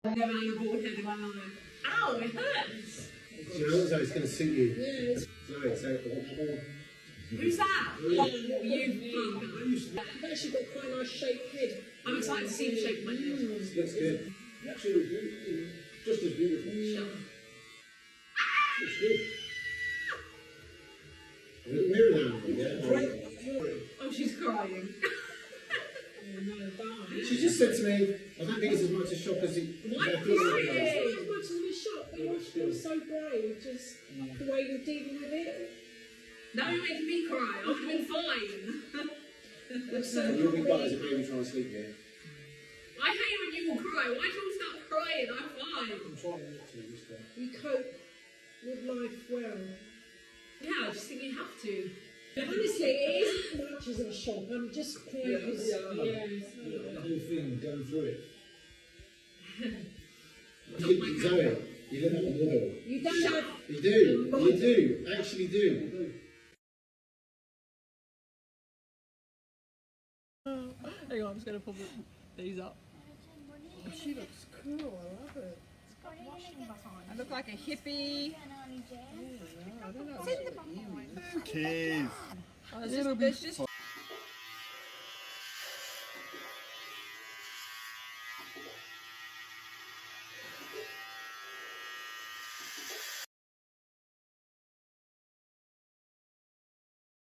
I've never had a bald head in my life. Ow, it hurts. Do you know what, it's going to suit you? Yeah. Zoe, so Who's that? Oh, you fucker. I've actually got quite a nice shaped head. I'm excited to see the shape of my head. Looks good. You actually look just as beautiful. Shut up. Looks good. A little mirror there. Oh, she's crying. She just said to me, I don't think it's as much a shock as it. Why are you It's crying? not as much as a shock, but you're still so brave, just the way you're dealing with it. Now you're making me cry. I would have been fine. You'll be quiet as a baby trying to sleep here. I hate when you all cry. Why do you all start crying? I'm fine. I'm trying not to this time. You cope with life well. Yeah, I just think you have to. Honestly, it isn't much as a shock. I'm just crying because The whole thing, going through it. Zoe, you look like a model. you don't have. You do, actually do. Hang on, I'm just going to pop these up. She looks cool. I love it. I look like a hippie. Cheers. Oh, there's just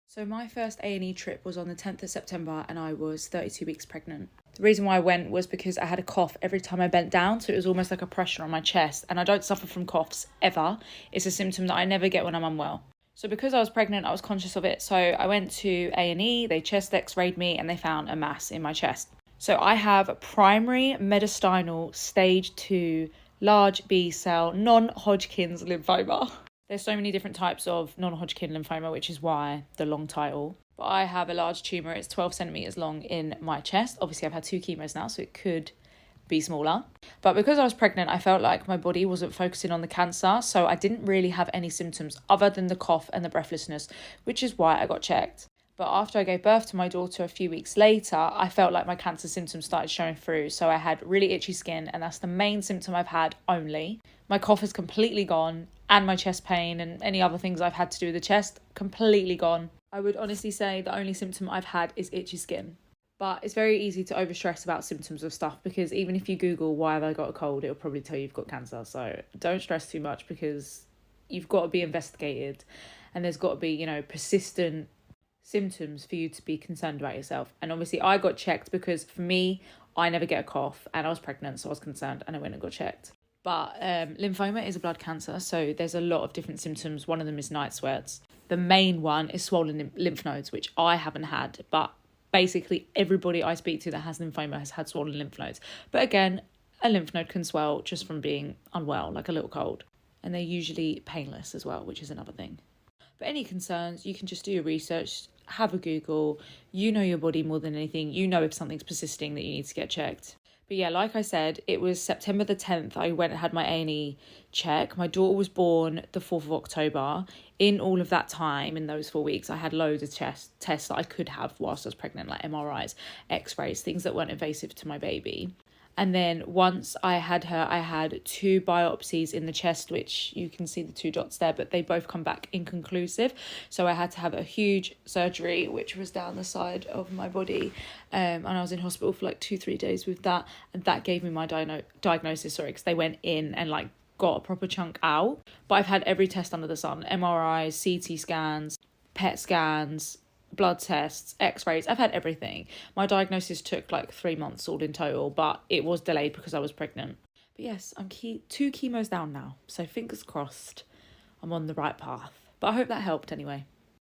So my first A&E trip was on the 10th of September and I was 32 weeks pregnant. The reason why I went was because I had a cough every time I bent down, so it was almost like a pressure on my chest, and I don't suffer from coughs ever. It's a symptom that I never get when I'm unwell. So because I was pregnant, I was conscious of it, so I went to A&E, they chest x-rayed me and they found a mass in my chest. So I have primary mediastinal stage 2 large B-cell non-Hodgkin's lymphoma. There's so many different types of non-Hodgkin lymphoma, which is why the long title. But I have a large tumour, it's 12 centimetres long in my chest. Obviously, I've had 2 chemos now, so it could be smaller. But because I was pregnant, I felt like my body wasn't focusing on the cancer, so I didn't really have any symptoms other than the cough and the breathlessness, which is why I got checked. But after I gave birth to my daughter a few weeks later, I felt like my cancer symptoms started showing through. So I had really itchy skin, and that's the main symptom I've had only. My cough is completely gone, and my chest pain and any other things I've had to do with the chest, completely gone. I would honestly say the only symptom I've had is itchy skin. But it's very easy to overstress about symptoms of stuff, because even if you Google why have I got a cold, it'll probably tell you you've got cancer. So don't stress too much, because you've got to be investigated, and there's got to be, you know, persistent symptoms for you to be concerned about yourself. And obviously I got checked because for me, I never get a cough, and I was pregnant, so I was concerned and I went and got checked. But lymphoma is a blood cancer, so there's a lot of different symptoms. One of them is night sweats. The main one is swollen lymph nodes, which I haven't had, but basically everybody I speak to that has lymphoma has had swollen lymph nodes. But again, a lymph node can swell just from being unwell, like a little cold. And they're usually painless as well, which is another thing. But any concerns, you can just do your research, have a Google. You know your body more than anything. You know if something's persisting that you need to get checked. But yeah, like I said, it was September the 10th. I went and had my A&E check. My daughter was born the 4th of October. In all of that time, in those 4 weeks, I had loads of tests that I could have whilst I was pregnant, like MRIs, x-rays, things that weren't invasive to my baby. And then once I had her, I had 2 biopsies in the chest, which you can see the 2 dots there, but they both come back inconclusive. So I had to have a huge surgery, which was down the side of my body. And I was in hospital for like 2-3 days with that. And that gave me my diagnosis, because they went in and like got a proper chunk out. But I've had every test under the sun, MRIs, CT scans, PET scans, blood tests, x-rays. I've had everything. My diagnosis took like 3 months all in total, but it was delayed because I was pregnant. But yes, I'm 2 chemos down now, so fingers crossed I'm on the right path. But I hope that helped anyway.